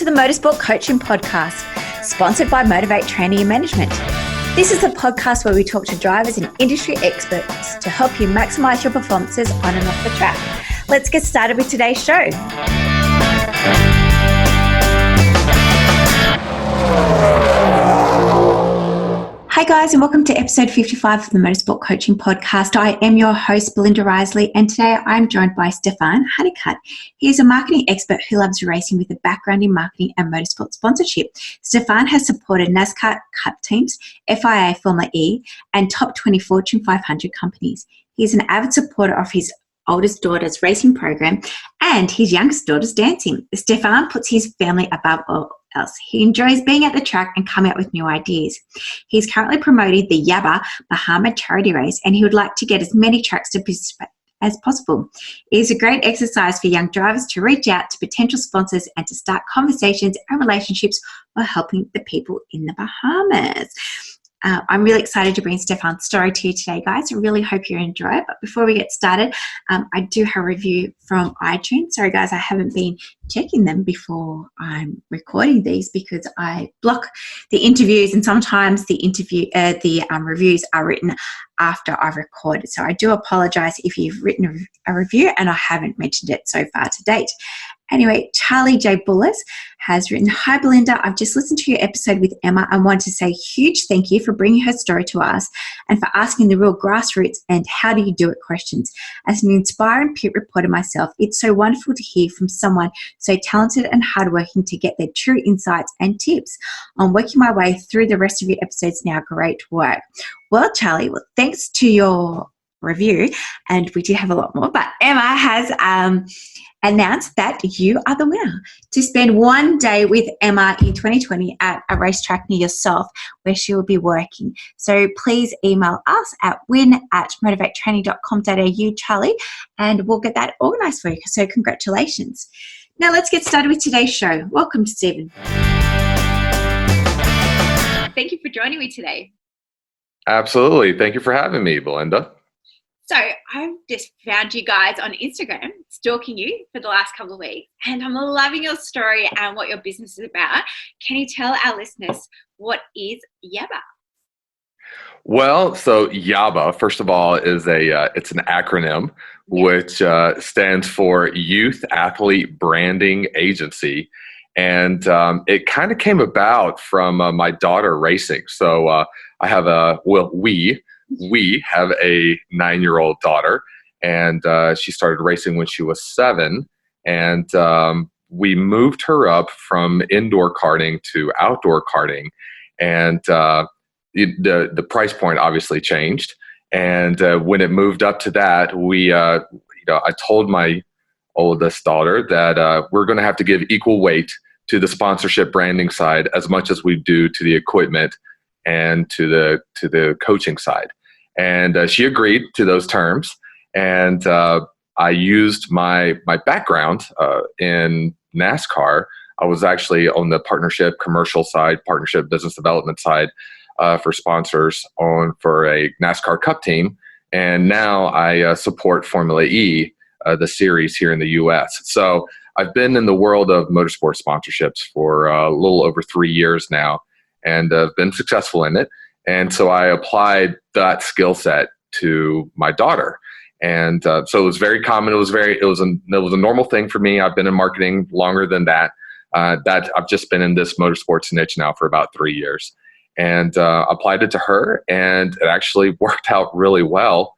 to the Motorsport Coaching Podcast, sponsored by Motivate Training and Management. This is a podcast where we talk to drivers and industry experts to help you maximize your performances on and off the track. Let's get started with today's show. Hi guys, and welcome to episode 55 of the Motorsport Coaching Podcast. I am your host, Belinda Risley, and today I'm joined by Stephén Huneycutt. He is a marketing expert who loves racing with a background in marketing and motorsport sponsorship. Stephén has supported NASCAR Cup teams, FIA Formula E, and top 20 Fortune 500 companies. He is an avid supporter of his oldest daughter's racing program and his youngest daughter's dancing. Stephén puts his family above all else. He enjoys being at the track and coming up with new ideas. He's currently promoting the YABA Bahama charity race, and he would like to get as many tracks to participate as possible. It is a great exercise for young drivers to reach out to potential sponsors and to start conversations and relationships while helping the people in the Bahamas. I'm really excited to bring Stephén's story to you today, guys. I really hope you enjoy it. But before we get started, I do have a review from iTunes. Sorry, guys, I haven't been checking them before I'm recording these because I block the interviews, and sometimes the reviews are written after I've recorded. So I do apologize if you've written a review and I haven't mentioned it so far to date. Anyway, Charlie J. Bullis has written, "Hi Belinda, I've just listened to your episode with Emma and want to say a huge thank you for bringing her story to us and for asking the real grassroots and how do you do it questions. As an inspiring pit reporter myself, it's so wonderful to hear from someone so talented and hardworking to get their true insights and tips. I'm working my way through the rest of your episodes now. Great work." Well, Charlie, thanks to your review, and we do have a lot more, but Emma has announced that you are the winner to spend one day with Emma in 2020 at a racetrack near yourself where she will be working. So please email us at win@motivatetraining.com.au, Charlie, and we'll get that organised for you. So congratulations. Now let's get started with today's show. Welcome, Stephén. Thank you for joining me today. Absolutely. Thank you for having me, Belinda. So I've just found you guys on Instagram, stalking you for the last couple of weeks, and I'm loving your story and what your business is about. Can you tell our listeners what is Yabba? Well, so YABA, first of all, is it's an acronym which stands for Youth Athlete Branding Agency, and it kind of came about from my daughter racing. So I have we have a 9-year-old daughter, and she started racing when she was 7, and we moved her up from indoor karting to outdoor karting, and the price point obviously changed. And when it moved up to that, I told my oldest daughter that we're going to have to give equal weight to the sponsorship branding side as much as we do to the equipment and to the coaching side. And she agreed to those terms. And I used my background in NASCAR. I was actually on the partnership commercial side, partnership business development side for sponsors for a NASCAR Cup team. And now I support Formula E, the series here in the U.S. So I've been in the world of motorsport sponsorships for a little over 3 years now, and been successful in it. And so I applied that skill set to my daughter. And so it was very common. It was a normal thing for me. I've been in marketing longer than that. That I've just been in this motorsports niche now for about 3 years, and applied it to her, and it actually worked out really well.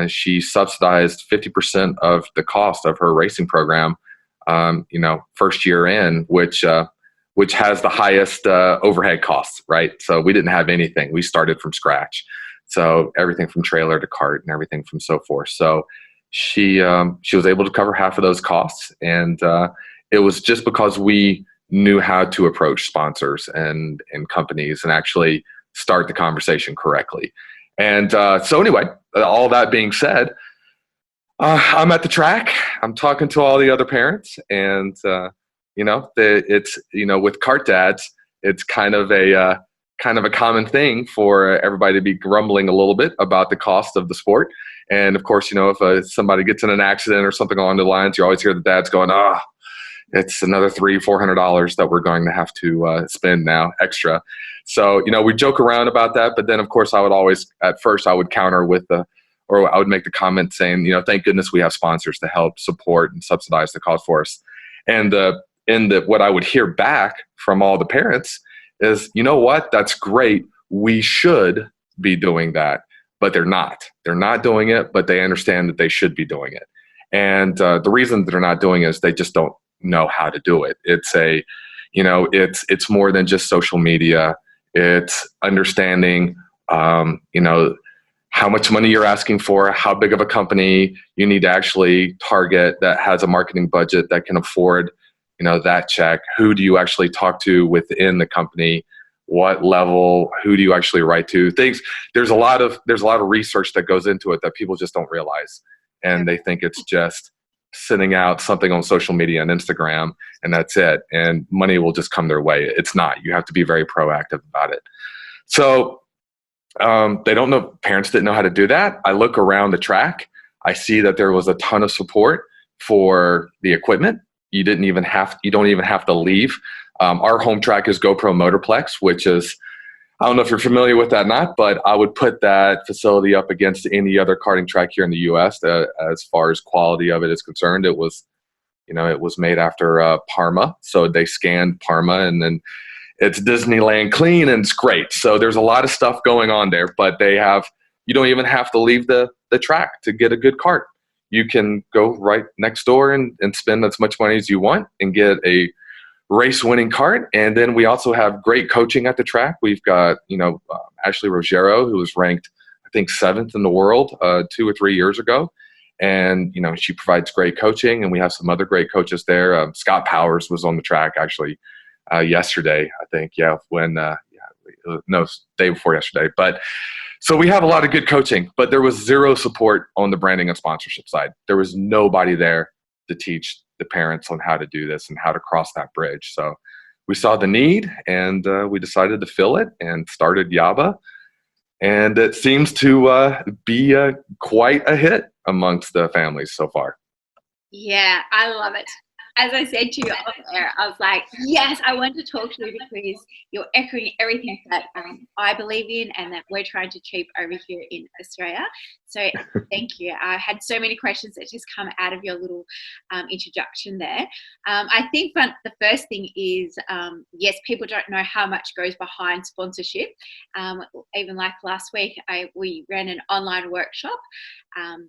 She subsidized 50% of the cost of her racing program, first year in, which has the highest overhead costs, right? So we didn't have anything. We started from scratch. So everything from trailer to cart and everything from so forth. So she was able to cover half of those costs. And it was just because we knew how to approach sponsors and companies and actually start the conversation correctly. And so anyway, all that being said, I'm at the track. I'm talking to all the other parents, and with kart dads, it's kind of a common thing for everybody to be grumbling a little bit about the cost of the sport. And of course, if somebody gets in an accident or something along the lines, you always hear the dads going, it's another $300-400 that we're going to have to spend now extra. So, we joke around about that, but then of course I would always, at first I would counter with or I would make the comment saying, thank goodness we have sponsors to help support and subsidize the cause for us. And what I would hear back from all the parents is, you know what, that's great. We should be doing that, but they're not. They're not doing it, but they understand that they should be doing it. And the reason that they're not doing it is they just don't know how to do it. It's it's more than just social media. It's understanding, how much money you're asking for, how big of a company you need to actually target that has a marketing budget that can afford, that check. Who do you actually talk to within the company? What level? Who do you actually write to? There's a lot of research that goes into it that people just don't realize, and they think it's just sending out something on social media and Instagram and that's it, and money will just come their way. It's not. You have to be very proactive about it. So they don't know. Parents didn't know how to do that. I look around the track. I see that there was a ton of support for the equipment. You don't even have to leave. Our home track is GoPro Motorplex, which is, I don't know if you're familiar with that or not, but I would put that facility up against any other karting track here in the U.S. As far as quality of it is concerned. It was made after Parma, so they scanned Parma, and then it's Disneyland clean, and it's great. So there's a lot of stuff going on there, but you don't even have to leave the track to get a good kart. You can go right next door and spend as much money as you want and get a race-winning kart. And then we also have great coaching at the track. We've got, Ashley Rogero, who was ranked, I think, 7th in the world 2 or 3 years ago. And, she provides great coaching, and we have some other great coaches there. Scott Powers was on the track actually yesterday, I think. Day before yesterday. But so we have a lot of good coaching, but there was zero support on the branding and sponsorship side. There was nobody there to teach the parents on how to do this and how to cross that bridge. So we saw the need, and we decided to fill it and started Yabba. And it seems to be quite a hit amongst the families so far. Yeah, I love it. As I said to you off air, I was like, yes, I want to talk to you because you're echoing everything that I believe in and that we're trying to achieve over here in Australia. So thank you. I had so many questions that just come out of your little introduction there. I think the first thing is, yes, people don't know how much goes behind sponsorship. Even like last week, we ran an online workshop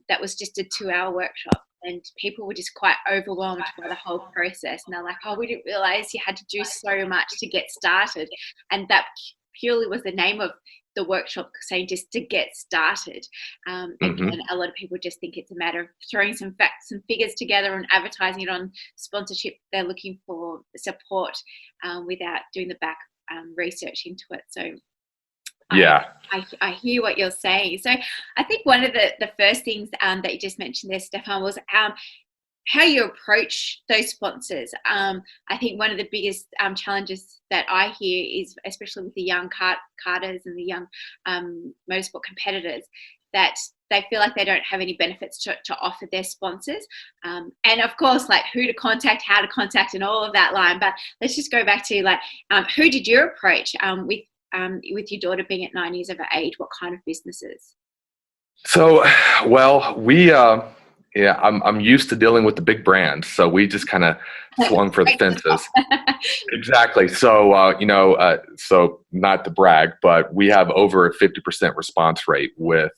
that was just a 2-hour workshop. And people were just quite overwhelmed by the whole process. And they're like, oh, we didn't realize you had to do so much to get started. And that purely was the name of the workshop, saying just to get started. Again, a lot of people just think it's a matter of throwing some facts and figures together and advertising it on sponsorship. They're looking for support without doing the back research into it. So yeah, I hear what you're saying. So I think one of the first things that you just mentioned there, Stephén, was how you approach those sponsors. I think one of the biggest challenges that I hear is, especially with the young karters and the young motorsport competitors, that they feel like they don't have any benefits to offer their sponsors. And of course, like who to contact, how to contact, and all of that line. But let's just go back to who did you approach with your daughter being at 9 years of age? What kind of businesses? So, well, I'm used to dealing with the big brands, so we just kind of swung for the fences. Exactly. So, so not to brag, but we have over a 50% response rate with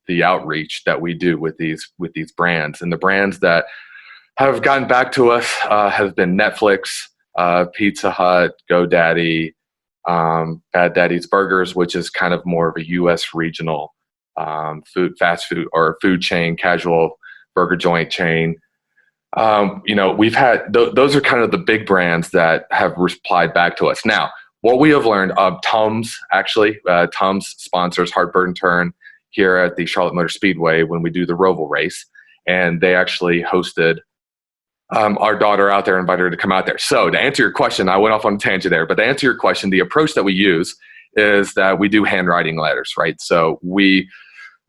the outreach that we do with these brands. And the brands that have gotten back to us have been Netflix, Pizza Hut, GoDaddy, Bad Daddy's Burgers, which is kind of more of a U.S. regional fast food or food chain, casual burger joint chain. We've had those are kind of the big brands that have replied back to us. Now, what we have learned, Tums sponsors Heartburn Turn here at the Charlotte Motor Speedway when we do the Roval race, and they actually hosted our daughter out there, invited her to come out there. So to answer your question, I went off on a tangent there, but to answer your question, the approach that we use is that we do handwriting letters, right? So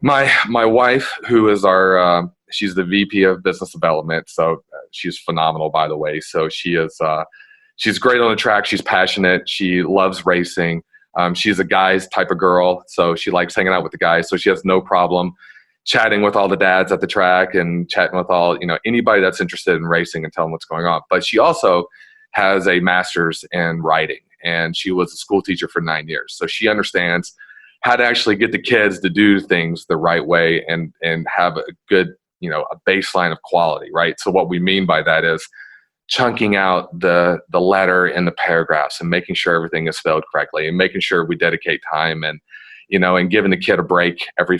my wife, who is our she's the VP of business development. So she's phenomenal, by the way. So she's great on the track. She's passionate. She loves racing. She's a guy's type of girl. So she likes hanging out with the guys. So she has no problem chatting with all the dads at the track and chatting with all, anybody that's interested in racing and telling what's going on. But she also has a master's in writing, and she was a school teacher for 9 years. So she understands how to actually get the kids to do things the right way and have a good, a baseline of quality, right? So what we mean by that is chunking out the letter and the paragraphs and making sure everything is spelled correctly and making sure we dedicate time and giving the kid a break every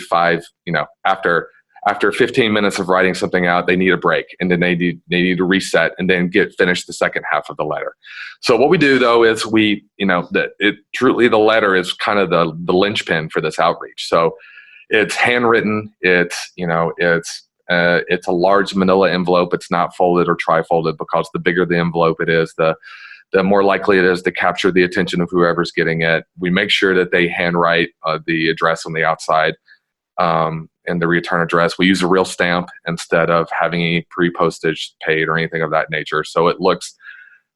after 15 minutes of writing something out, they need a break, and then they need to reset and then finish the second half of the letter. So what we do though is truly the letter is kind of the linchpin for this outreach. So it's handwritten. It's a large manila envelope. It's not folded or tri-folded, because the bigger the envelope it is, the more likely it is to capture the attention of whoever's getting it. We make sure that they handwrite the address on the outside and the return address. We use a real stamp instead of having any pre-postage paid or anything of that nature. So it looks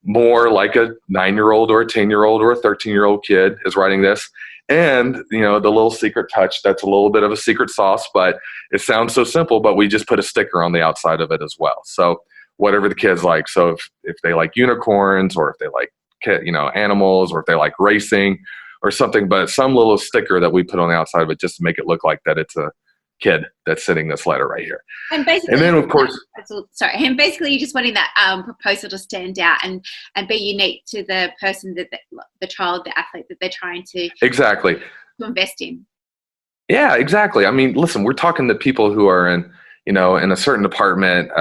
more like a 9-year-old or a 10-year-old or a 13-year-old kid is writing this. And, the little secret touch, that's a little bit of a secret sauce, but it sounds so simple, but we just put a sticker on the outside of it as well. So whatever the kids like. So if they like unicorns, or if they like, animals, or if they like racing or something, but some little sticker that we put on the outside of it just to make it look like that it's a kid that's sending this letter right here. And then of course, and basically you're just wanting that proposal to stand out and be unique to the person, the child, the athlete that they're trying to exactly to invest in. Yeah, exactly. I mean, listen, we're talking to people who are in a certain department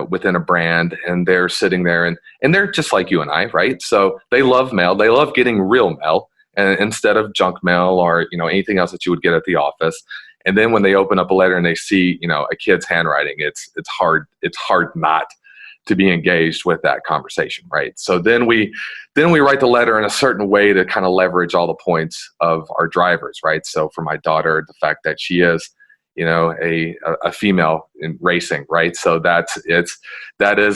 within a brand, and they're sitting there and they're just like you and I, right? So they love mail. They love getting real mail, and instead of junk mail or, anything else that you would get at the office. And then when they open up a letter and they see, a kid's handwriting, it's hard not to be engaged with that conversation, right? So then we write the letter in a certain way to kind of leverage all the points of our drivers, right? So for my daughter, the fact that she is, a female in racing, right? So that is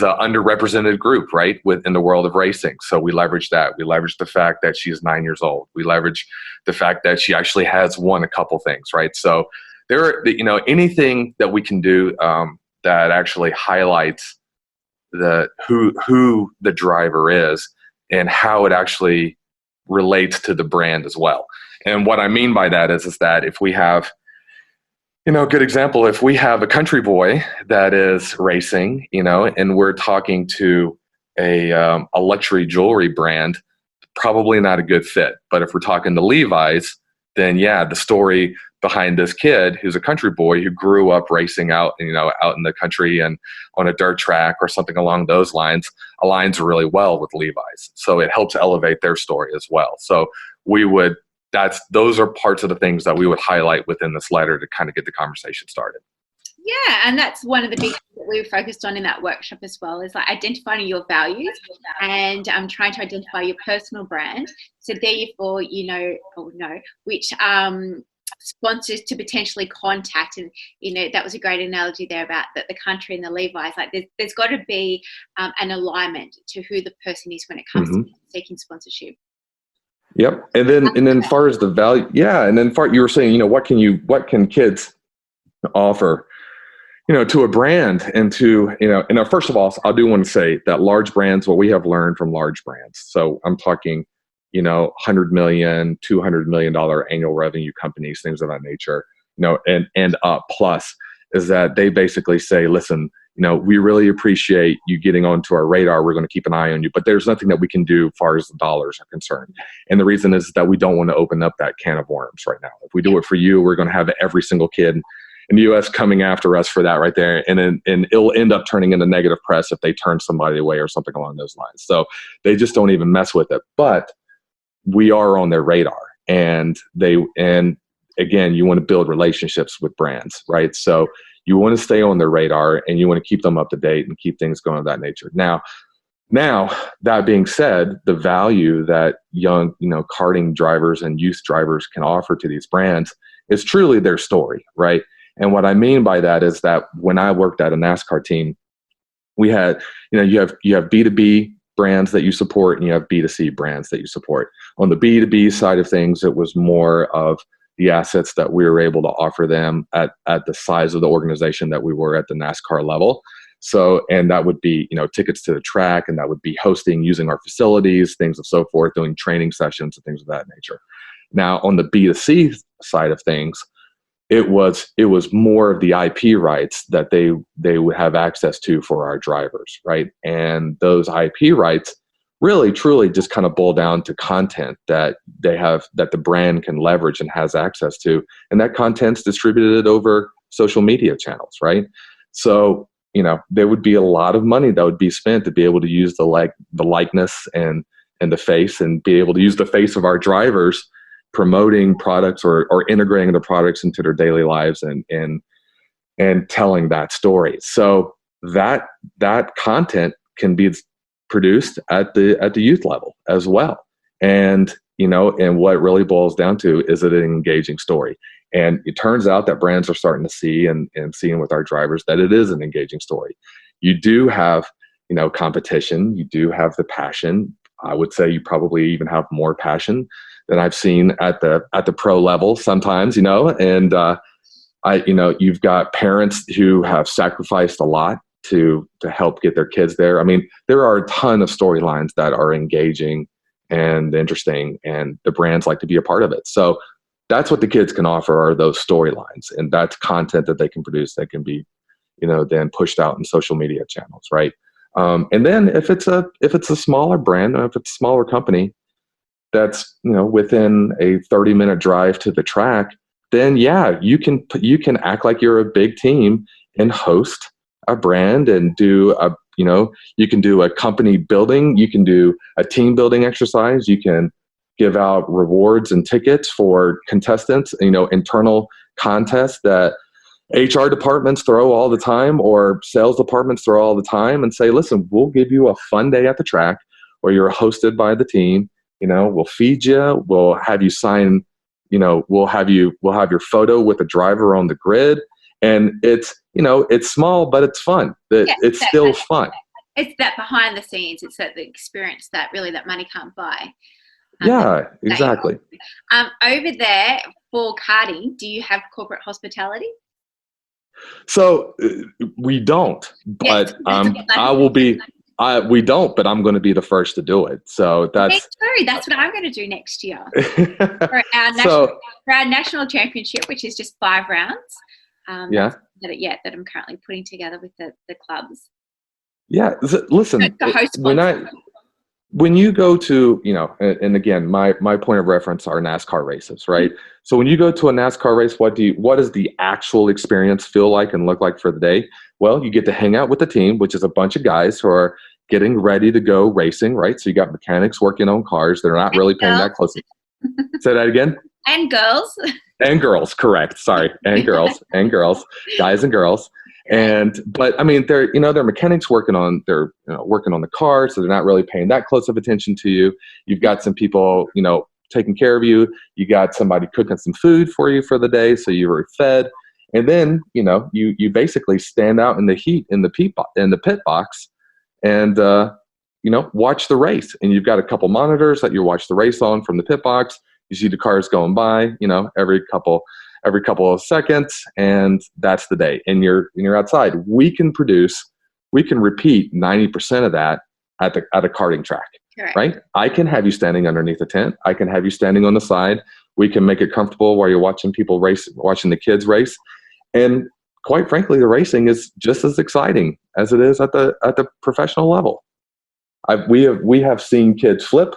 an underrepresented group, right, within the world of racing. So we leverage that. We leverage the fact that she's 9 years old. We leverage the fact that she actually has won a couple things, right? So there, anything that we can do that actually highlights who the driver is and how it actually relates to the brand as well. And what I mean by that is that if we have, good example, if we have a country boy that is racing, and we're talking to a luxury jewelry brand, probably not a good fit. But if we're talking to Levi's, then yeah, the story behind this kid who's a country boy who grew up racing out in the country and on a dirt track or something along those lines aligns really well with Levi's. So it helps elevate their story as well. So those are parts of the things that we would highlight within this letter to kind of get the conversation started. Yeah, and that's one of the big things that we were focused on in that workship as well, is like identifying your values and trying to identify your personal brand. So therefore, which sponsors to potentially contact, and that was a great analogy there about the country and the Levi's. Like there's got to be an alignment to who the person is when it comes to seeking sponsorship. Yep. And then far as the value, and then you were saying, what can kids offer, to a brand and to, first of all, I do want to say that large brands, what we have learned from large brands. So I'm talking, $100 million, $200 million annual revenue companies, things of that nature, and up plus, is that they basically say, listen, we really appreciate you getting onto our radar. We're going to keep an eye on you, but there's nothing that we can do as far as the dollars are concerned. And the reason is that we don't want to open up that can of worms right now. If we do it for you, we're going to have every single kid in the U.S. coming after us for that right there. And it'll end up turning into negative press if they turn somebody away or something along those lines. So they just don't even mess with it. But we are on their radar, and again, you want to build relationships with brands, right? So you want to stay on their radar and you want to keep them up to date and keep things going of that nature. Now, that being said, the value that young, karting drivers and youth drivers can offer to these brands is truly their story, right? And what I mean by that is that when I worked at a NASCAR team, we had, you have B2B brands that you support and you have B2C brands that you support. On the B2B side of things, it was more of the assets that we were able to offer them at the size of the organization that we were at the NASCAR level. So, and that would be, tickets to the track, and that would be hosting, using our facilities, things of so forth, doing training sessions and things of that nature. Now, on the B2C side of things, it was more of the IP rights that they would have access to for our drivers, right? And those IP rights really truly just kind of boil down to content that they have, that the brand can leverage and has access to, and that content's distributed over social media channels, right? So there would be a lot of money that would be spent to be able to use the likeness and the face, and be able to use the face of our drivers promoting products or integrating the products into their daily lives and telling that story. So that content can be produced at the youth level as well. And and what it really boils down to is it an engaging story. And it turns out that brands are starting to see and seeing with our drivers that it is an engaging story. You do have competition, you do have the passion. I would say you probably even have more passion than I've seen at the pro level sometimes, and you've got parents who have sacrificed a lot to help get their kids there. I mean, there are a ton of storylines that are engaging and interesting, and the brands like to be a part of it. So that's what the kids can offer, are those storylines, and that's content that they can produce that can be, then pushed out in social media channels, right? And then if it's a smaller brand, or if it's a smaller company that's within a 30-minute drive to the track, then yeah, you can act like you're a big team and host a brand and do you can do a company building, you can do a team building exercise, you can give out rewards and tickets for contestants, internal contests that HR departments throw all the time, or sales departments throw all the time, and say, listen, we'll give you a fun day at the track where you're hosted by the team. We'll feed you, we'll have you sign, we'll have your photo with the driver on the grid. And it's, it's small, but it's fun. It's still fun. It's that behind the scenes. It's the experience that money can't buy. Yeah, exactly. Over there for karting, do you have corporate hospitality? So we don't, but we don't, but I'm going to be the first to do it. So that's true. That's what I'm going to do next year for our national championship, which is just 5 rounds. That I'm currently putting together with the clubs. Yeah, listen, when you go to, and again, my point of reference are NASCAR races, right? Mm-hmm. So when you go to a NASCAR race, what does the actual experience feel like and look like for the day? Well, you get to hang out with the team, which is a bunch of guys who are getting ready to go racing, right? So you got mechanics working on cars. They're not really paying that close. Say that again? And girls. And girls, correct. Sorry. And girls, guys and girls. But I mean, they're mechanics working on the car, so they're not really paying that close of attention to you. You've got some people, taking care of you. You got somebody cooking some food for you for the day, so you were fed. And then, you basically stand out in the heat in the pit box and, watch the race. And you've got a couple monitors that you watch the race on from the pit box. You see the cars going by, every couple of seconds, and that's the day. And you're outside. We can repeat 90% of that at a karting track. Correct. Right? I can have you standing underneath a tent. I can have you standing on the side. We can make it comfortable while you're watching people race, watching the kids race. And quite frankly, the racing is just as exciting as it is at the professional level. We have seen kids flip.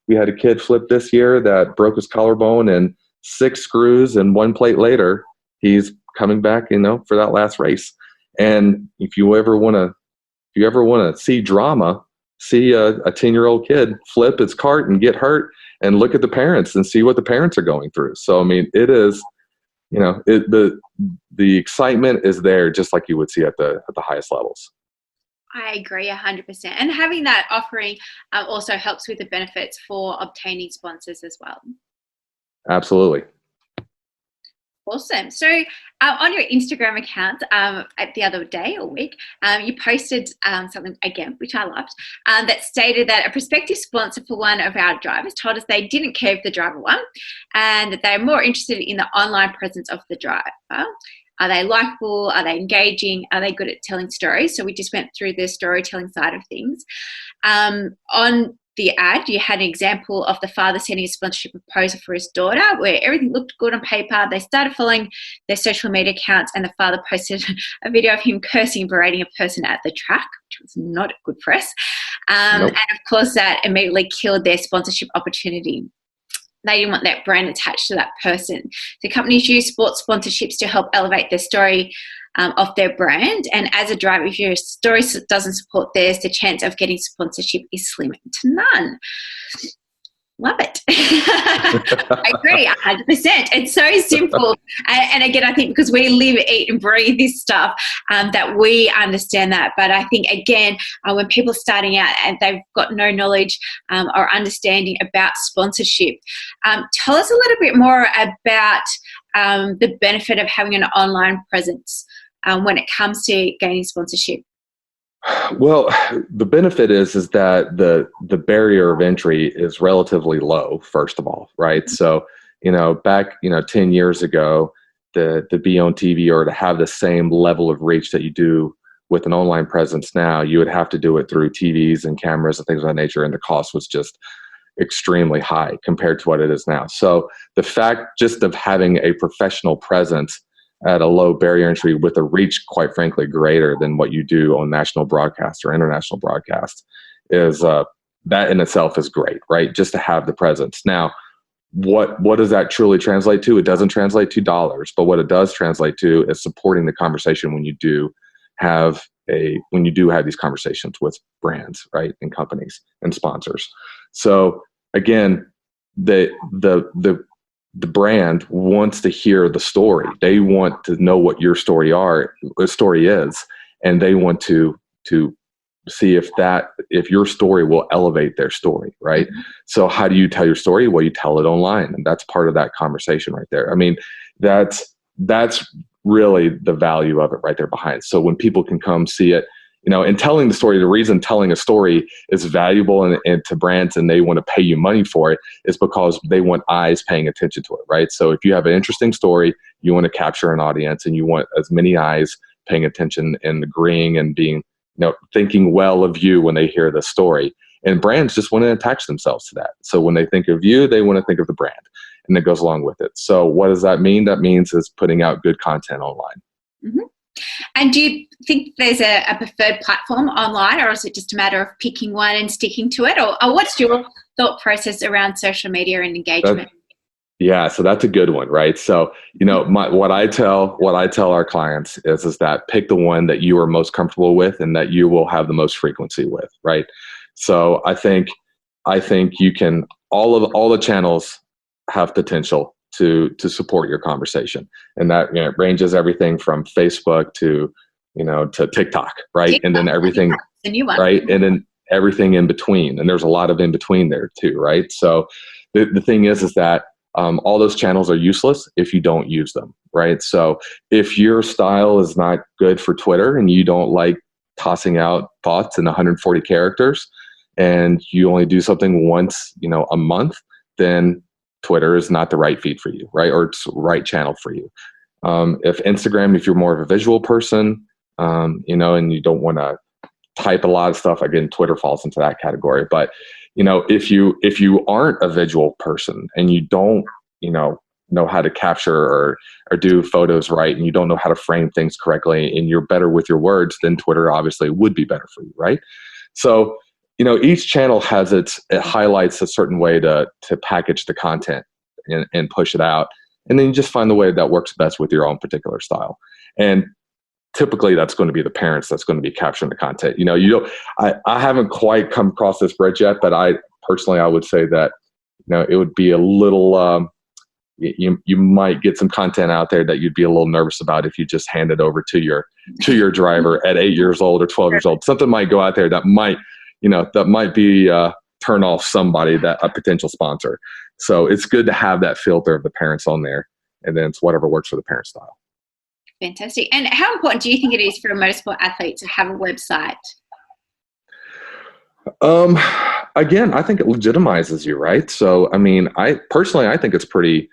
We had a kid flip this year that broke his collarbone, and 6 screws and 1 plate later, he's coming back, for that last race. And if you ever want to see drama, see a 10-year-old kid flip his cart and get hurt, and look at the parents and see what the parents are going through. So, I mean, it is, the excitement is there, just like you would see at the highest levels. I agree 100%. And having that offering also helps with the benefits for obtaining sponsors as well. Absolutely. Awesome. So on your Instagram account at the other day or week, you posted something again, which I loved, that stated that a prospective sponsor for one of our drivers told us they didn't care if the driver won and that they're more interested in the online presence of the driver. Are they likable? Are they engaging? Are they good at telling stories? So we just went through the storytelling side of things. On the ad, you had an example of the father sending a sponsorship proposal for his daughter where everything looked good on paper. They started following their social media accounts and the father posted a video of him cursing and berating a person at the track, which was not good press. Nope. And of course that immediately killed their sponsorship opportunity. They didn't want that brand attached to that person. So companies use sports sponsorships to help elevate their story of their brand. And as a driver, if your story doesn't support theirs, the chance of getting sponsorship is slim to none. Love it. I agree, 100%. It's so simple. And again, I think because we live, eat and breathe this stuff, that we understand that. But I think, again, when people are starting out and they've got no knowledge or understanding about sponsorship, tell us a little bit more about the benefit of having an online presence when it comes to gaining sponsorship. Well, the benefit is that the barrier of entry is relatively low, first of all, right? So, back, 10 years ago, to be on TV or to have the same level of reach that you do with an online presence now, you would have to do it through TVs and cameras and things of that nature, and the cost was just extremely high compared to what it is now. So the fact just of having a professional presence at a low barrier entry with a reach, quite frankly, greater than what you do on national broadcast or international broadcast is that in itself is great, right? Just to have the presence. Now, what does that truly translate to? It doesn't translate to dollars, but what it does translate to is supporting the conversation when you do have these conversations with brands, right? And companies and sponsors. So again, the brand wants to hear the story. They want to know what your story is, and they want to see if your story will elevate their story, right? Mm-hmm. So how do you tell your story? Well, you tell it online, and that's part of that conversation right there. I mean, that's really the value of it right there behind. So when people can come see it, and telling the story, the reason telling a story is valuable and to brands and they want to pay you money for it is because they want eyes paying attention to it, right? So if you have an interesting story, you want to capture an audience and you want as many eyes paying attention and agreeing and being, thinking well of you when they hear the story. And brands just want to attach themselves to that. So when they think of you, they want to think of the brand, and it goes along with it. So what does that mean? That means it's putting out good content online. Mm-hmm. And do you think there's a preferred platform online, or is it just a matter of picking one and sticking to it? Or what's your thought process around social media and engagement? So that's a good one, right? So, what I tell our clients is that pick the one that you are most comfortable with and that you will have the most frequency with, right? So I think you can, all the channels have potential to support your conversation. And that ranges everything from Facebook to TikTok, right? TikTok, and then everything, the new one. Right? And then everything in between. And there's a lot of in between there too, right? So the thing is that all those channels are useless if you don't use them, right? So if your style is not good for Twitter and you don't like tossing out thoughts in 140 characters and you only do something once, a month, then Twitter is not the right feed for you, right? Or it's the right channel for you. If Instagram, if you're more of a visual person, and you don't want to type a lot of stuff, again, Twitter falls into that category. But, if you aren't a visual person and you don't, know how to capture or do photos right, and you don't know how to frame things correctly, and you're better with your words, then Twitter obviously would be better for you, right? So, each channel has it highlights a certain way to package the content and push it out. And then you just find the way that works best with your own particular style. And typically that's going to be the parents that's going to be capturing the content. I haven't quite come across this bridge yet, but I would say that, it would be a little, you might get some content out there that you'd be a little nervous about if you just hand it over to your driver at 8 years old or 12 years old. Something might go out there that might be turn off somebody, that a potential sponsor. So it's good to have that filter of the parents on there. and then it's whatever works for the parent style. Fantastic. And how important do you think it is for a motorsport athlete to have a website? Again, I think it legitimizes you, right? So, I mean, I think it's pretty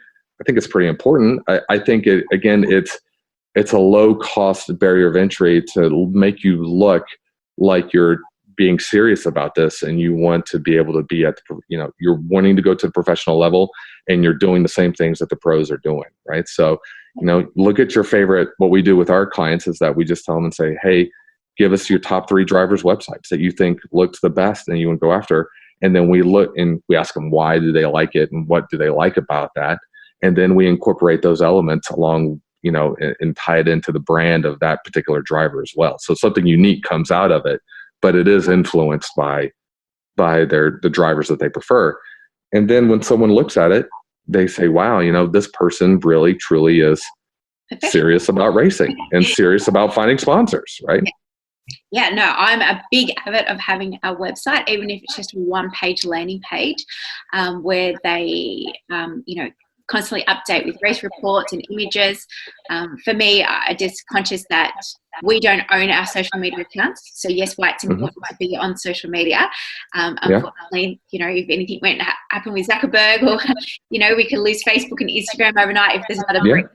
important. I think it's a low cost barrier of entry to make you look like you're being serious about this, and you want to be able to be at you're wanting to go to the professional level, and you're doing the same things that the pros are doing, right? So, look at your favorite. What we do with our clients is that we just tell them and say, hey, give us your top 3 drivers' websites that you think looks the best and you want to go after. And then we look and we ask them, why do they like it and what do they like about that? And then we incorporate those elements along, and tie it into the brand of that particular driver as well. So something unique comes out of it, but it is influenced by the drivers that they prefer. And then when someone looks at it, they say, wow, this person really, truly is serious about racing and serious about finding sponsors, right? Yeah, no, I'm a big advocate of having a website, even if it's just a 1-page landing page, where they, constantly update with race reports and images. For me, I'm just conscious that we don't own our social media accounts. So yes, why it's important to be on social media. Unfortunately, if anything went to happen with Zuckerberg, or, we could lose Facebook and Instagram overnight if there's not a breach.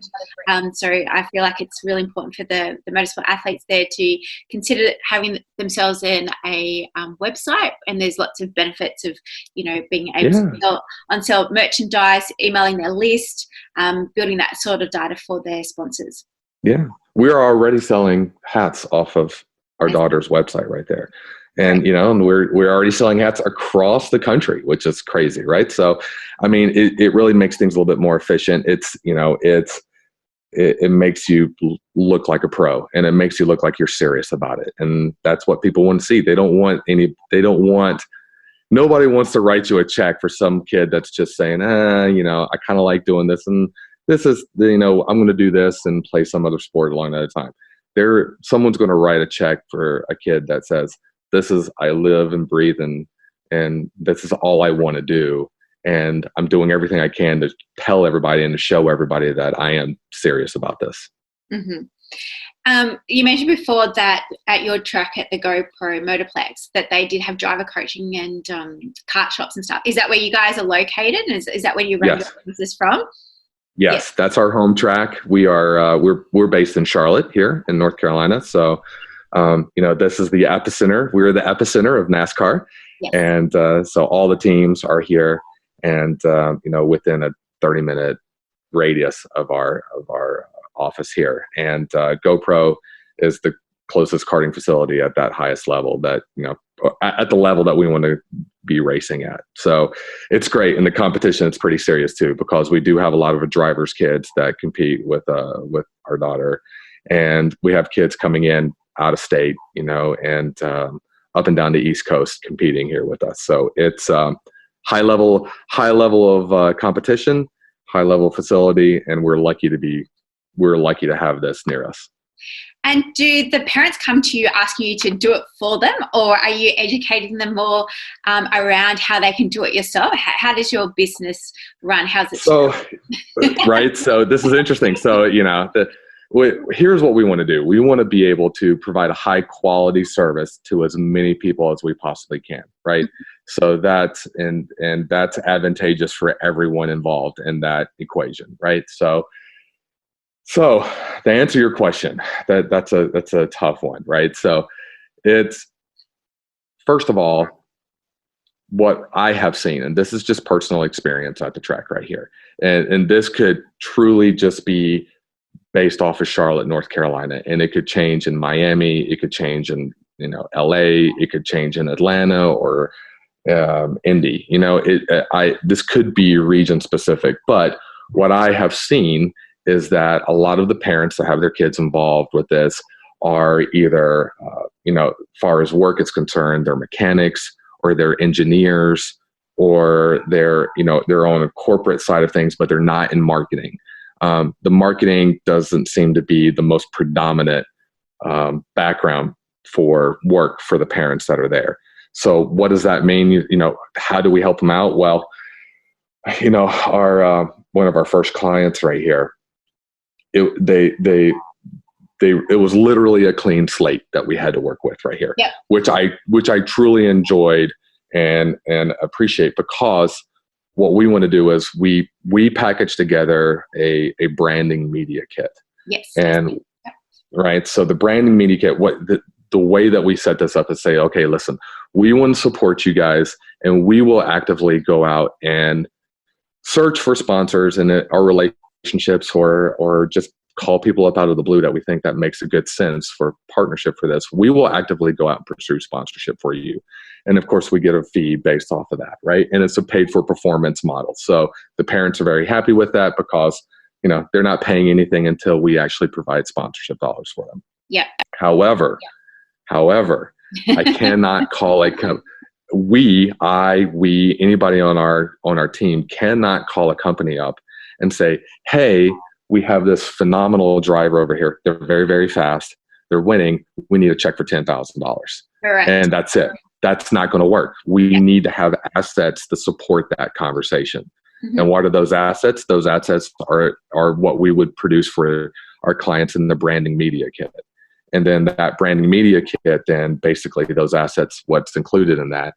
So I feel like it's really important for the motorsport athletes there to consider having themselves in a website. And there's lots of benefits of, being able to sell merchandise, emailing their list, building that sort of data for their sponsors. Yeah. We're already selling hats off of our daughter's website right there. And, and we're already selling hats across the country, which is crazy, right? So, I mean, it really makes things a little bit more efficient. It makes you look like a pro, and it makes you look like you're serious about it. And that's what people want to see. Nobody wants to write you a check for some kid that's just saying, I kind of like doing this, and this is, I'm going to do this and play some other sport along at a time. Someone's going to write a check for a kid that says, this is, I live and breathe, and this is all I want to do. And I'm doing everything I can to tell everybody and to show everybody that I am serious about this. Mm-hmm. You mentioned before that at your track at the GoPro Motorplex that they did have driver coaching and kart shops and stuff. Is that where you guys are located? Is that where you run your business from? Yes, that's our home track. We are we're based in Charlotte here in North Carolina. So, this is the epicenter. We're the epicenter of NASCAR, and so all the teams are here, and within a 30-minute radius of our office here. And GoPro is the closest karting facility at that highest level that at the level that we want to be racing at. So it's great. And the competition is pretty serious too, because we do have a lot of drivers' kids that compete with our daughter, and we have kids coming in out of state, and up and down the East Coast competing here with us. So it's high level of competition, high level facility, and we're lucky to have this near us. And do the parents come to you asking you to do it for them, or are you educating them more around how they can do it yourself? How does your business run? How's it? So, right. So this is interesting. So, here's what we want to do. We want to be able to provide a high quality service to as many people as we possibly can. Right. So that's advantageous for everyone involved in that equation. Right. So to answer your question, that's a tough one, right? So it's, first of all, what I have seen, and this is just personal experience at the track right here, and this could truly just be based off of Charlotte, North Carolina, and it could change in Miami, it could change in LA, it could change in Atlanta or Indy. This could be region specific, but what I have seen is that a lot of the parents that have their kids involved with this are either, far as work is concerned, they're mechanics or they're engineers, or they're on a corporate side of things, but they're not in marketing. The marketing doesn't seem to be the most predominant background for work for the parents that are there. So what does that mean? How do we help them out? Well, our one of our first clients right here, it was literally a clean slate that we had to work with right here, yep. which I truly enjoyed and appreciate, because what we want to do is we package together a branding media kit. Yes. And yep. right. So the branding media kit, the way that we set this up is say, okay, listen, we want to support you guys, and we will actively go out and search for sponsors in our relationships, or just call people up out of the blue that we think that makes a good sense for partnership for this. We will actively go out and pursue sponsorship for you. And of course we get a fee based off of that, right? And it's a paid for performance model. So the parents are very happy with that, because, they're not paying anything until we actually provide sponsorship dollars for them. Yeah. However, I cannot call anybody on our team cannot call a company up and say, hey, we have this phenomenal driver over here. They're very, very fast. They're winning. We need a check for $10,000. Correct. And that's it. That's not going to work. We need to have assets to support that conversation. Mm-hmm. And what are those assets? Those assets are what we would produce for our clients in the branding media kit. And then that branding media kit, then basically those assets, what's included in that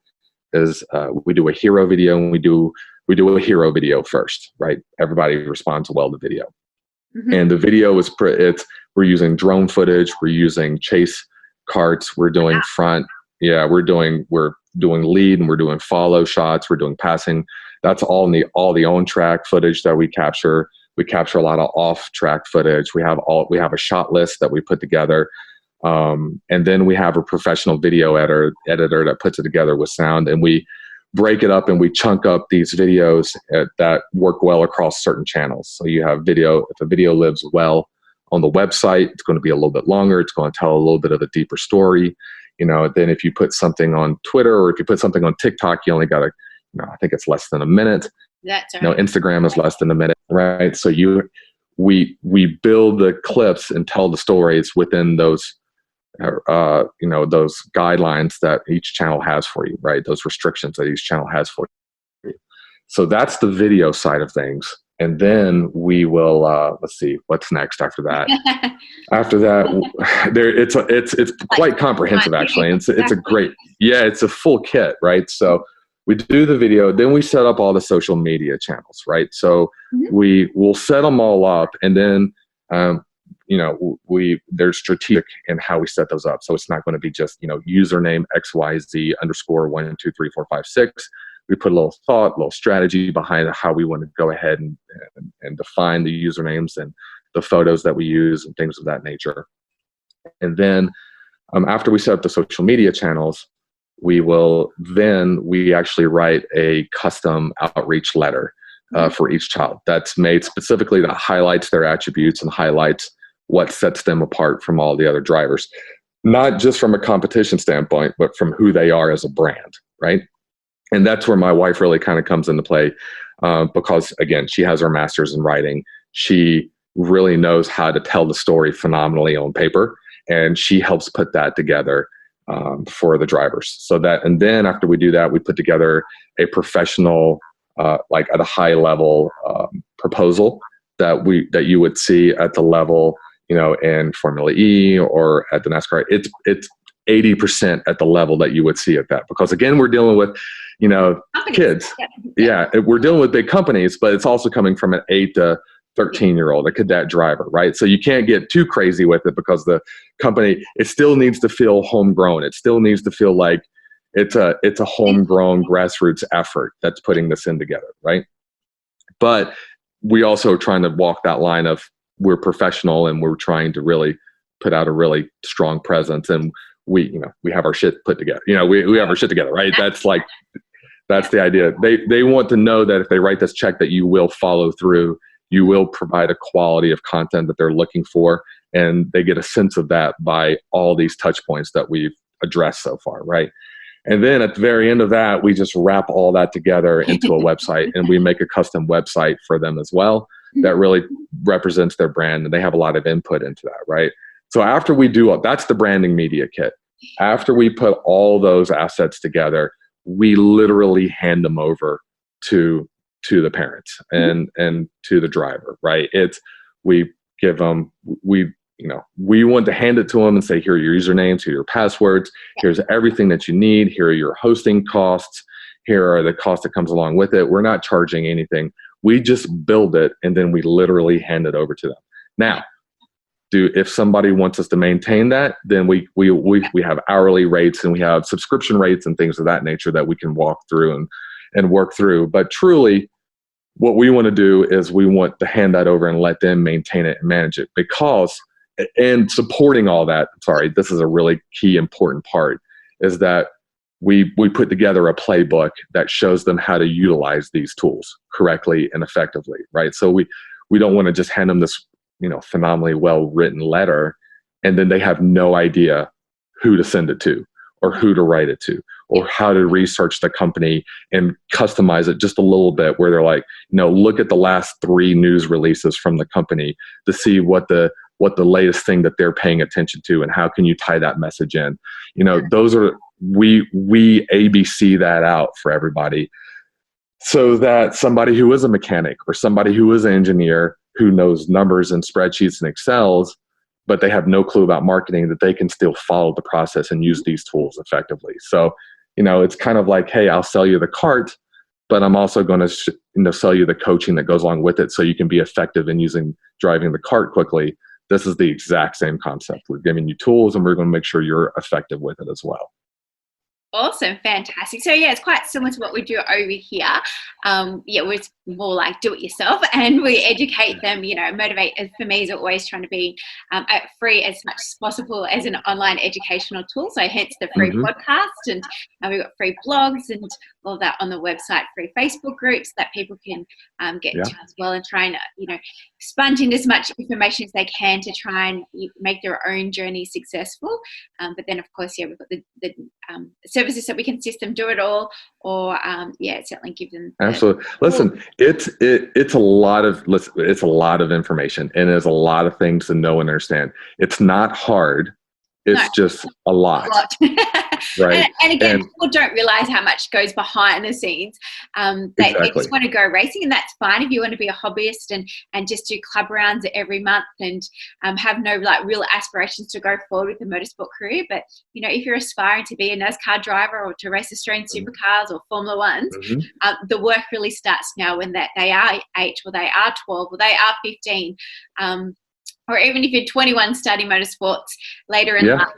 is we do a hero video, and we do a hero video first, right? Everybody responds well to video. Mm-hmm. And the video we're using drone footage, we're using chase carts, we're doing we're doing lead, and we're doing follow shots, we're doing passing. That's all the on-track footage that we capture. We capture a lot of off-track footage. We have a shot list that we put together. And then we have a professional video editor that puts it together with sound, and we break it up and we chunk up these videos that work well across certain channels. So you have video. If a video lives well on the website, it's going to be a little bit longer. It's going to tell a little bit of a deeper story. Then if you put something on Twitter, or if you put something on TikTok, you only got I think it's less than a minute. That's right. Instagram is less than a minute, right? So we build the clips and tell the stories within those those guidelines that each channel has for you, right? Those restrictions that each channel has for you. So that's the video side of things. And then we will, let's see, what's next after that? After that, it's quite comprehensive, actually. And it's a great, it's a full kit, right? So we do the video, then we set up all the social media channels, right? So we will set them all up, and then, they're strategic in how we set those up. So it's not going to be just, username XYZ _12345 We put a little thought, a little strategy behind how we want to go ahead and define the usernames and the photos that we use and things of that nature. And then after we set up the social media channels, we actually write a custom outreach letter for each child that's made specifically that highlights their attributes and highlights what sets them apart from all the other drivers, not just from a competition standpoint, but from who they are as a brand, right? And that's where my wife really kind of comes into play, because again, she has her master's in writing. She really knows how to tell the story phenomenally on paper, and she helps put that together for the drivers. And then after we do that, we put together a professional, like at a high level proposal that you would see at the level, in Formula E or at the NASCAR. It's 80% at the level that you would see at that, because again, we're dealing with, kids. Yeah, we're dealing with big companies, but it's also coming from an 8 to 13-year-old, a cadet driver, right? So you can't get too crazy with it, because the company, it still needs to feel homegrown. It still needs to feel like it's a homegrown grassroots effort that's putting this in together, right? But we also are trying to walk that line of, we're professional and we're trying to really put out a really strong presence, and we have our shit put together. We have our shit together, right? That's the idea. They want to know that if they write this check, that you will follow through, you will provide a quality of content that they're looking for, and they get a sense of that by all these touch points that we've addressed so far, right? And then at the very end of that, we just wrap all that together into a website, and we make a custom website for them as well that really represents their brand, and they have a lot of input into that, right? So after we do that's the branding media kit. After we put all those assets together, we literally hand them over to the parents and to the driver, right? We give them, we want to hand it to them and say, here are your usernames, here are your passwords, here's everything that you need, here are your hosting costs, here are the costs that comes along with it. We're not charging anything. We just build it, and then we literally hand it over to them. Now, if somebody wants us to maintain that, then we have hourly rates, and we have subscription rates and things of that nature that we can walk through and work through. But truly, what we want to do is we want to hand that over and let them maintain it and manage it, because, and supporting all that, this is a really key important part, is that we put together a playbook that shows them how to utilize these tools correctly and effectively, right? So we don't want to just hand them this, phenomenally well-written letter, and then they have no idea who to send it to, or who to write it to, or how to research the company and customize it just a little bit, where they're like, look at the last 3 news releases from the company to see what the latest thing that they're paying attention to, and how can you tie that message in. Those are, we ABC that out for everybody, so that somebody who is a mechanic or somebody who is an engineer who knows numbers and spreadsheets and Excels, but they have no clue about marketing, that they can still follow the process and use these tools effectively. So, it's kind of like, hey, I'll sell you the cart, but I'm also going to sell you the coaching that goes along with it, so you can be effective in driving the cart quickly. This is the exact same concept. We're giving you tools, and we're going to make sure you're effective with it as well. Awesome. Fantastic. So yeah, it's quite similar to what we do over here. It's more like do it yourself, and we educate them, motivate. For me, is always trying to be free as much as possible as an online educational tool. So hence the free podcast, and we've got free blogs and all that on the website, free Facebook groups that people can get to as well, and try and, sponge in as much information as they can to try and make their own journey successful. But then, of course, we've got the services that we can assist them do it all, or certainly give them. Absolutely. Listen, it's a lot of information, and there's a lot of things to know and understand. It's not hard. It's just a lot. Right. And again, people don't realize how much goes behind the scenes. They just want to go racing, and that's fine if you want to be a hobbyist and just do club rounds every month and have no real aspirations to go forward with the motorsport career. But if you're aspiring to be a NASCAR driver or to race Australian supercars or Formula Ones, the work really starts now, when that they are 8 or they are 12 or they are 15. Or even if you're 21 studying motorsports later in life,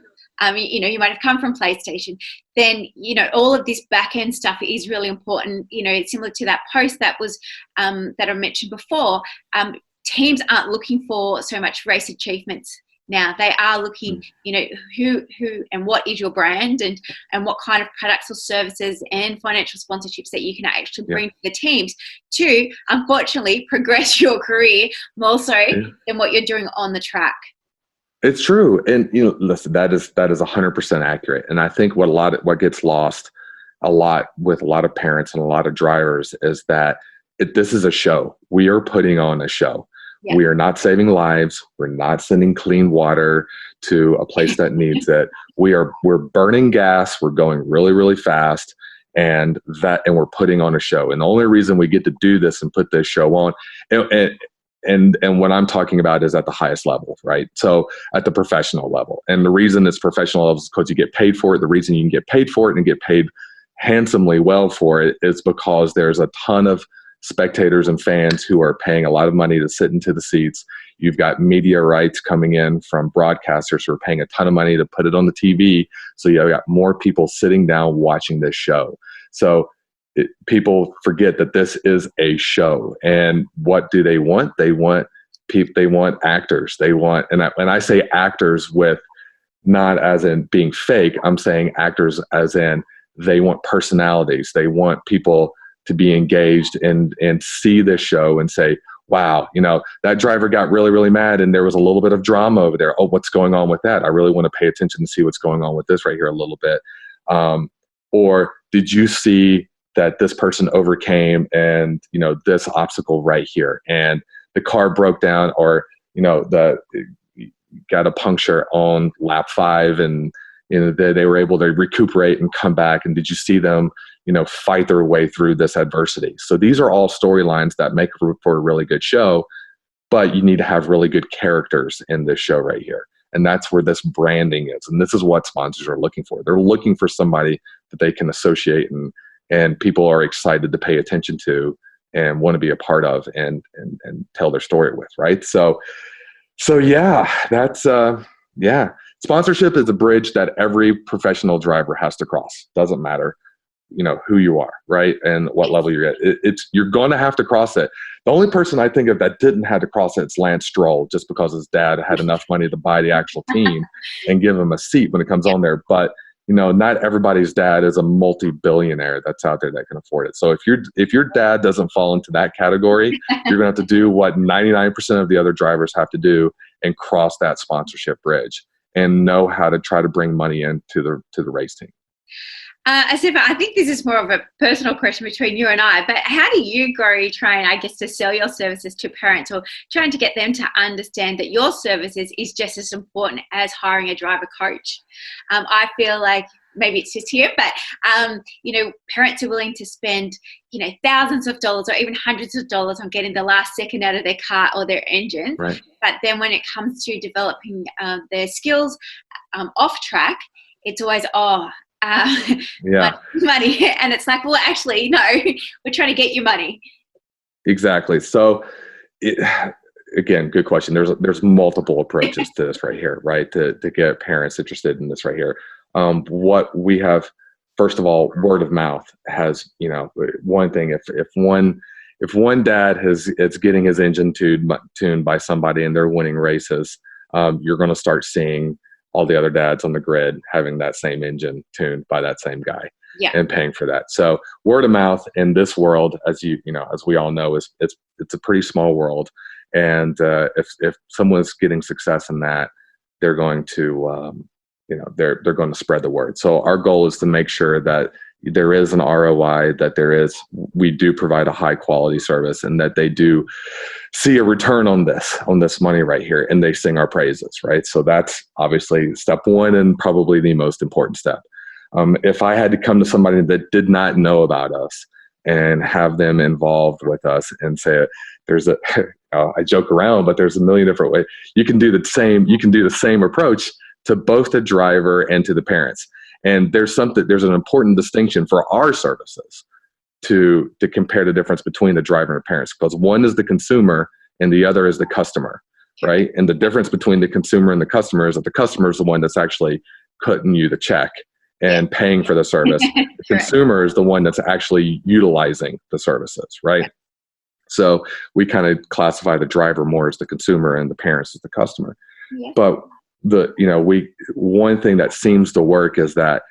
you might have come from PlayStation, then, all of this back end stuff is really important. It's similar to that post that was, that I mentioned before. Teams aren't looking for so much race achievements now. They are looking, who and what is your brand, and what kind of products or services and financial sponsorships that you can actually bring to the teams to, unfortunately, progress your career more so than what you're doing on the track. It's true. And, listen, that is 100% accurate. And I think what gets lost a lot with a lot of parents and a lot of drivers is that this is a show. We are putting on a show. Yeah. We are not saving lives. We're not sending clean water to a place that needs it. We're burning gas. We're going really, really fast, and we're putting on a show. And the only reason we get to do this and put this show on, and what I'm talking about is at the highest level, right? So at the professional level. And the reason it's professional level is because you get paid for it. The reason you can get paid for it and get paid handsomely well for it is because there's a ton of spectators and fans who are paying a lot of money to sit into the seats. You've got media rights coming in from broadcasters who are paying a ton of money to put it on the TV. So you've got more people sitting down watching this show. So people forget that this is a show. And what do they want? They want actors. They want, and I say actors with not as in being fake. I'm saying actors as in they want personalities. They want people to be engaged and see this show and say, wow, that driver got really, really mad and there was a little bit of drama over there. Oh, what's going on with that? I really want to pay attention and see what's going on with this right here a little bit. Or did you see that this person overcame and, this obstacle right here, and the car broke down, or, got a puncture on lap 5 and, they were able to recuperate and come back. And did you see them, fight their way through this adversity? So these are all storylines that make for a really good show. but you need to have really good characters in this show right here. And that's where this branding is. And this is what sponsors are looking for. They're looking for somebody that they can associate and people are excited to pay attention to and want to be a part of and tell their story with, right? So yeah, that's, sponsorship is a bridge that every professional driver has to cross. Doesn't matter, who you are, right? And what level you're at. You're going to have to cross it. The only person I think of that didn't have to cross it is Lance Stroll, just because his dad had enough money to buy the actual team and give him a seat when it comes on there. But, not everybody's dad is a multi-billionaire that's out there that can afford it. So if your dad doesn't fall into that category, you're going to have to do what 99% of the other drivers have to do and cross that sponsorship bridge and know how to try to bring money into the race team. Stephén, I think this is more of a personal question between you and I, but how do you grow, trying, I guess, to sell your services to parents or trying to get them to understand that your services is just as important as hiring a driver coach? I feel like maybe it's just here, but, parents are willing to spend, thousands of dollars or even hundreds of dollars on getting the last second out of their car or their engine. Right. But then when it comes to developing their skills off track, it's always, money. And it's like, well, actually, no, we're trying to get you money. Exactly. So again, good question. There's multiple approaches to this right here, right? To get parents interested in this right here. What we have, first of all, word of mouth has, one thing, if one dad is getting his engine tuned by somebody and they're winning races, you're going to start seeing all the other dads on the grid having that same engine tuned by that same guy and paying for that. So word of mouth in this world, as as we all know, it's a pretty small world. And if someone's getting success in that, they're going to, they're going to spread the word. So our goal is to make sure that there is an ROI, that we do provide a high quality service, and that they do see a return on this money right here, and they sing our praises, right? So that's obviously step one and probably the most important step. If I had to come to somebody that did not know about us and have them involved with us and say, I joke around, but there's a million different ways. You can do the same approach to both the driver and to the parents. And there's an important distinction for our services to compare the difference between the driver and the parents, because one is the consumer and the other is the customer, right? And the difference between the consumer and the customer is that the customer is the one that's actually cutting you the check and paying for the service. The consumer is the one that's actually utilizing the services, right? So we kind of classify the driver more as the consumer and the parents as the customer. Yeah. But one thing that seems to work is that,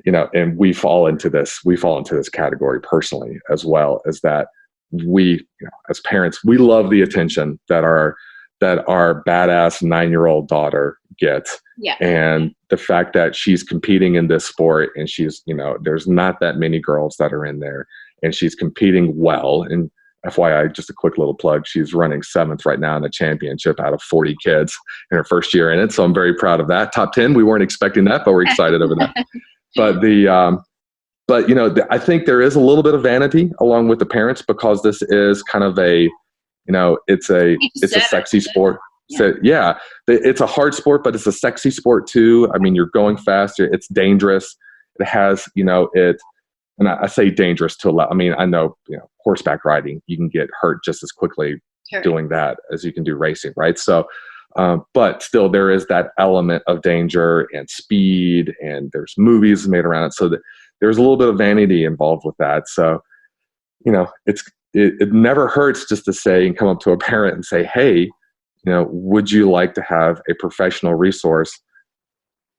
and we fall into this category personally as well, is that we, as parents, we love the attention that our badass 9-year-old daughter gets. Yeah. And the fact that she's competing in this sport, and she's, there's not that many girls that are in there, and she's competing well. And FYI, just a quick little plug, she's running 7th right now in the championship out of 40 kids in her first year in it. So I'm very proud of that. Top 10, we weren't expecting that, but we're excited over that. But I think there is a little bit of vanity along with the parents, because this is kind of it's a sexy sport. Yeah. So it's a hard sport, but it's a sexy sport too. I mean, you're going fast, it's dangerous. It has, and I say dangerous to a lot. I mean, I know, horseback riding, you can get hurt just as quickly doing that as you can do racing, right? So, but still there is that element of danger and speed, and there's movies made around it. So that there's a little bit of vanity involved with that. So, it never hurts just to say and come up to a parent and say, hey, would you like to have a professional resource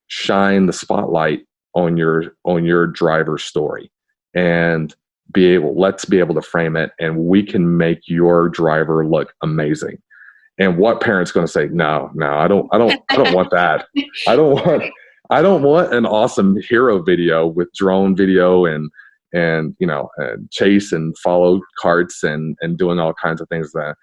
shine the spotlight on your driver's story, and let's be able to frame it, and we can make your driver look amazing. And what parent's going to say, no, I don't want that. I don't want an awesome hero video with drone video and chase and follow carts and doing all kinds of things that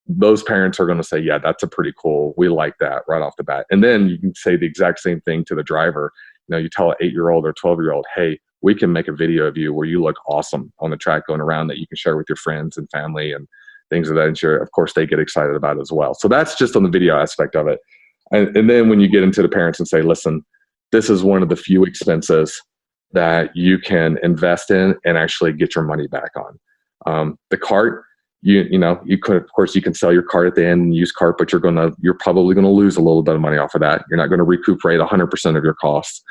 those parents are going to say, yeah, that's a pretty cool. We like that right off the bat. And then you can say the exact same thing to the driver. You tell an 8-year-old or 12-year-old, hey, we can make a video of you where you look awesome on the track going around that you can share with your friends and family, and things of that nature, of course, they get excited about it as well. So that's just on the video aspect of it. And then when you get into the parents and say, listen, this is one of the few expenses that you can invest in and actually get your money back on. The cart, you could, of course, you can sell your cart at the end and use cart, but you're probably going to lose a little bit of money off of that. You're not going to recuperate 100% of your costs.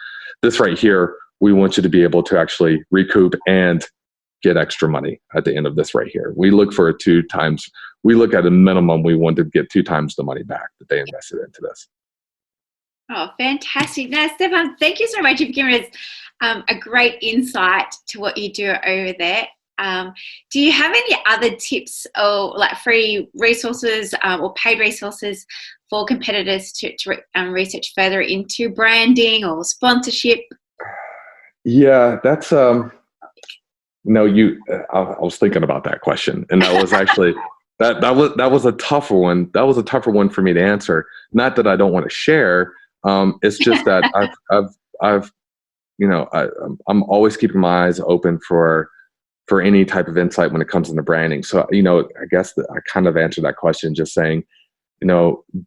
This right here, we want you to be able to actually recoup and get extra money at the end of this right here. We look for we look at a minimum, we want to get 2 times the money back that they invested into this. Oh, fantastic. Now, Stephén, thank you so much for giving us a great insight to what you do over there. Do you have any other tips or like free resources or paid resources for competitors to research further into branding or sponsorship? Yeah, that's I was thinking about that question, and that was actually that was a tougher one. That was a tougher one for me to answer. Not that I don't want to share. It's just that I'm always keeping my eyes open for any type of insight when it comes into branding. So, I guess I kind of answered that question just saying,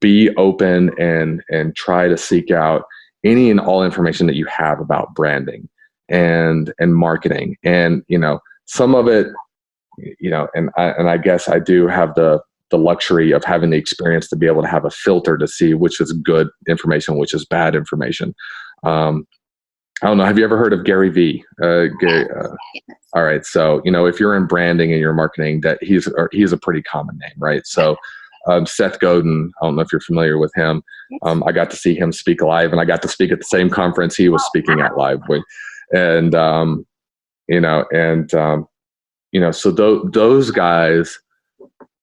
be open and try to seek out any and all information that you have about branding and marketing. And, some of it, and I guess I do have the luxury of having the experience to be able to have a filter to see which is good information, which is bad information. I don't know. Have you ever heard of Gary V? All right. So, if you're in branding and you're marketing, that he's a pretty common name, right? So, Seth Godin, I don't know if you're familiar with him. I got to see him speak live, and I got to speak at the same conference he was speaking at live with. And, so those guys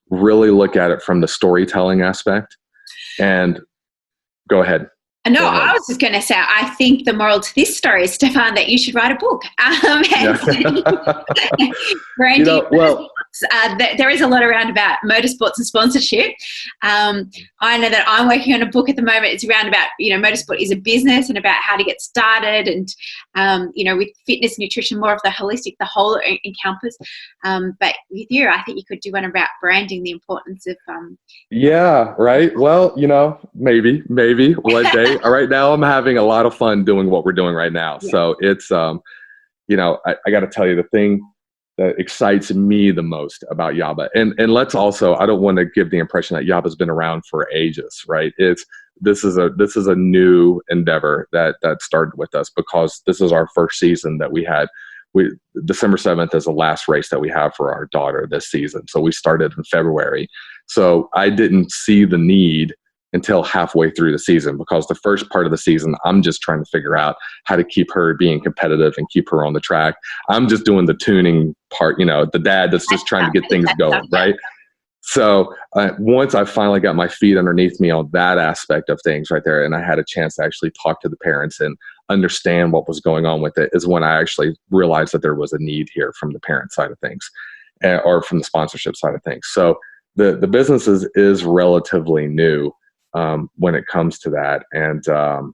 really look at it from the storytelling aspect. And go ahead. No, I was just going to say, I think the moral to this story is, Stephén, that you should write a book. Branding. There is a lot around about motorsports and sponsorship. I know that I'm working on a book at the moment. It's around about, motorsport is a business and about how to get started and, with fitness, nutrition, more of the holistic, the whole encompass. But with you, I think you could do one about branding, the importance of... Yeah, right. Well, maybe one day. Right now, I'm having a lot of fun doing what we're doing right now. Yeah. So it's, I got to tell you, the thing that excites me the most about YABA, and let's also, I don't want to give the impression that YABA's been around for ages, right? This is a new endeavor that started with us because this is our first season that we had. December 7th is the last race that we have for our daughter this season. So we started in February. So I didn't see the need until halfway through the season, because the first part of the season, I'm just trying to figure out how to keep her being competitive and keep her on the track. I'm just doing the tuning part, the dad that's just trying to get things going, right? So once I finally got my feet underneath me on that aspect of things right there, and I had a chance to actually talk to the parents and understand what was going on with it, is when I actually realized that there was a need here from the parent side of things, or from the sponsorship side of things. So the business is relatively new when it comes to that. And oh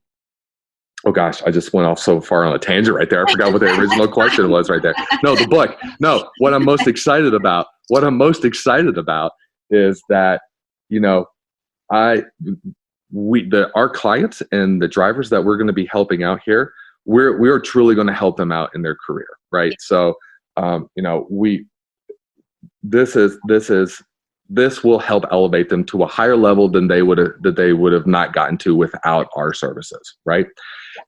gosh, I just went off so far on a tangent right there. I forgot what the original question was right there. No, the book. No, what I'm most excited about is that, our clients and the drivers that we're going to be helping out here, we are truly going to help them out in their career, right? So, this will help elevate them to a higher level than they would have not gotten to without our services, right?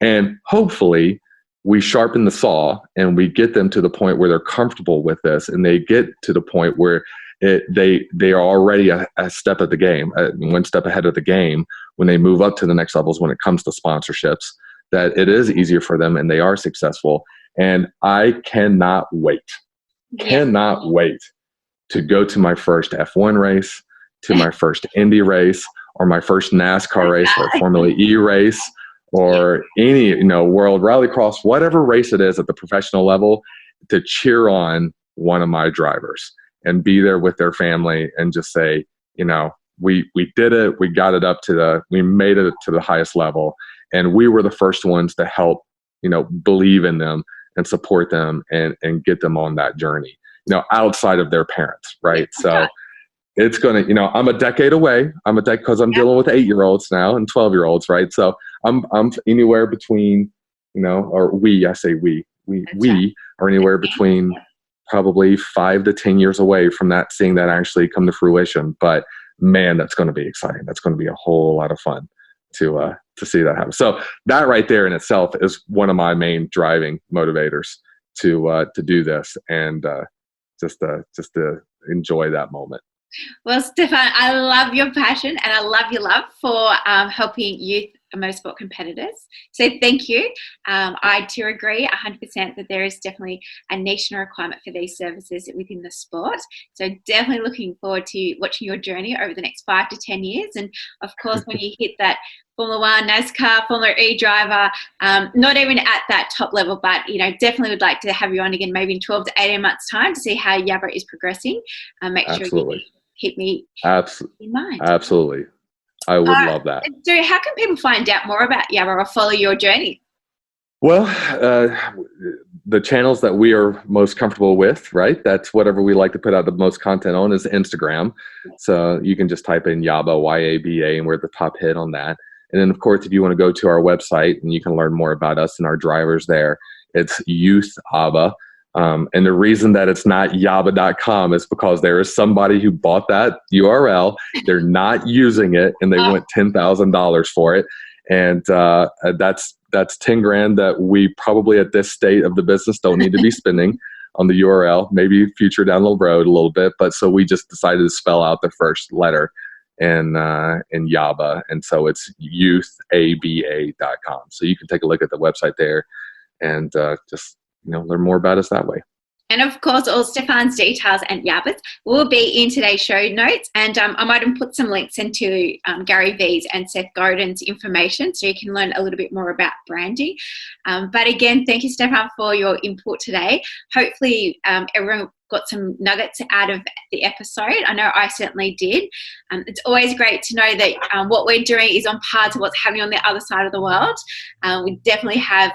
And hopefully we sharpen the saw and we get them to the point where they're comfortable with this, and they get to the point where they are already a step at the game, one step ahead of the game when they move up to the next levels when it comes to sponsorships, that it is easier for them and they are successful. And I cannot wait to go to my first F1 race, to my first Indy race, or my first NASCAR race, or Formula E race, or any, World Rallycross, whatever race it is at the professional level, to cheer on one of my drivers and be there with their family and just say, we did it, we got it we made it to the highest level, and we were the first ones to help, believe in them and support them and get them on that journey, outside of their parents, right? So it's going to, I'm a decade away. Because I'm dealing with 8-year-olds now and 12-year-olds, right? So I'm anywhere between, or we are anywhere between probably 5 to 10 years away from seeing that actually come to fruition. But man, that's going to be exciting. That's going to be a whole lot of fun to see that happen. So that right there in itself is one of my main driving motivators to do this, and just to enjoy that moment. Well, Stephén, I love your passion and I love your love for helping youth motorsport competitors. So thank you. I too agree 100% that there is definitely a niche and a requirement for these services within the sport. So definitely looking forward to watching your journey over the next 5 to 10 years. And of course, when you hit that Formula One, NASCAR, Formula E driver, not even at that top level, but definitely would like to have you on again, maybe in 12 to 18 months' time to see how Yabba is progressing. Make sure you keep me in mind. Absolutely. I would love that. So how can people find out more about Yabba or follow your journey? Well, the channels that we are most comfortable with, right? That's whatever we like to put out the most content on is Instagram. So you can just type in Yabba, YABA, and we're the top hit on that. And then, of course, if you want to go to our website and you can learn more about us and our drivers there, it's Youth YABA. And the reason that it's not yabba.com is because there is somebody who bought that URL. They're not using it, and they went $10,000 for it. And that's $10,000 that we probably at this state of the business don't need to be spending on the URL. Maybe future down the road a little bit, but so we just decided to spell out the first letter in YABA, and so it's youthaba.com. So you can take a look at the website there and just learn more about us that way. And of course, all Stephén's details and Yabba's will be in today's show notes. And I might even put some links into Gary V's and Seth Godin's information so you can learn a little bit more about branding. But again, thank you, Stephén, for your input today. Hopefully, everyone got some nuggets out of the episode. I know I certainly did. It's always great to know that what we're doing is on par to what's happening on the other side of the world. We definitely have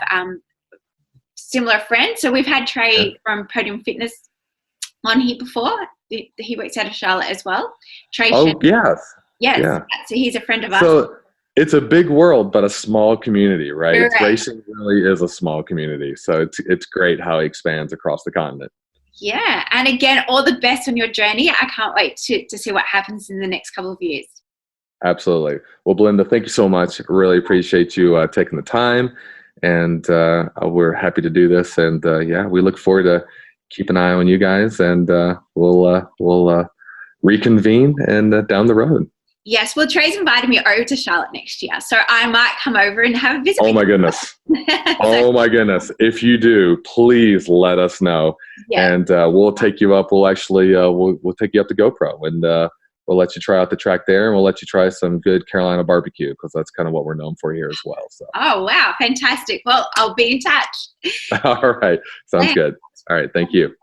similar friends. So we've had Trey from Podium Fitness on here before. He works out of Charlotte as well. Trey. Oh, yes. Yes. Yeah. So he's a friend of ours. So it's a big world, but a small community, right? Racing really is a small community. So it's great how it expands across the continent. Yeah. And again, all the best on your journey. I can't wait to see what happens in the next couple of years. Absolutely. Well, Belinda, thank you so much. Really appreciate you taking the time. And we're happy to do this. And we look forward to keep an eye on you guys. And we'll reconvene and down the road. Yes, well, Trey's invited me over to Charlotte next year, so I might come over and have a visit. Oh my goodness! Oh my goodness! If you do, please let us know, and we'll take you up. We'll actually we'll take you up to GoPro, and we'll let you try out the track there, and we'll let you try some good Carolina barbecue because that's kind of what we're known for here as well. So. Oh wow! Fantastic. Well, I'll be in touch. All right, sounds good. All right, thank you.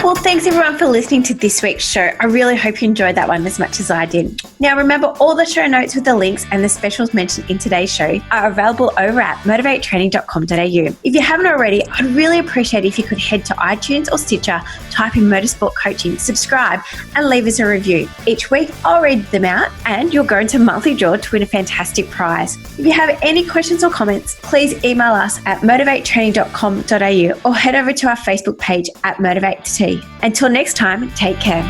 Well, thanks everyone for listening to this week's show. I really hope you enjoyed that one as much as I did. Now, remember, all the show notes with the links and the specials mentioned in today's show are available over at motivatetraining.com.au. If you haven't already, I'd really appreciate it if you could head to iTunes or Stitcher, type in Motorsport Coaching, subscribe, and leave us a review. Each week, I'll read them out, and you'll go into a monthly draw to win a fantastic prize. If you have any questions or comments, please email us at motivatetraining.com.au or head over to our Facebook page at Motivate to Tea. Until next time, take care.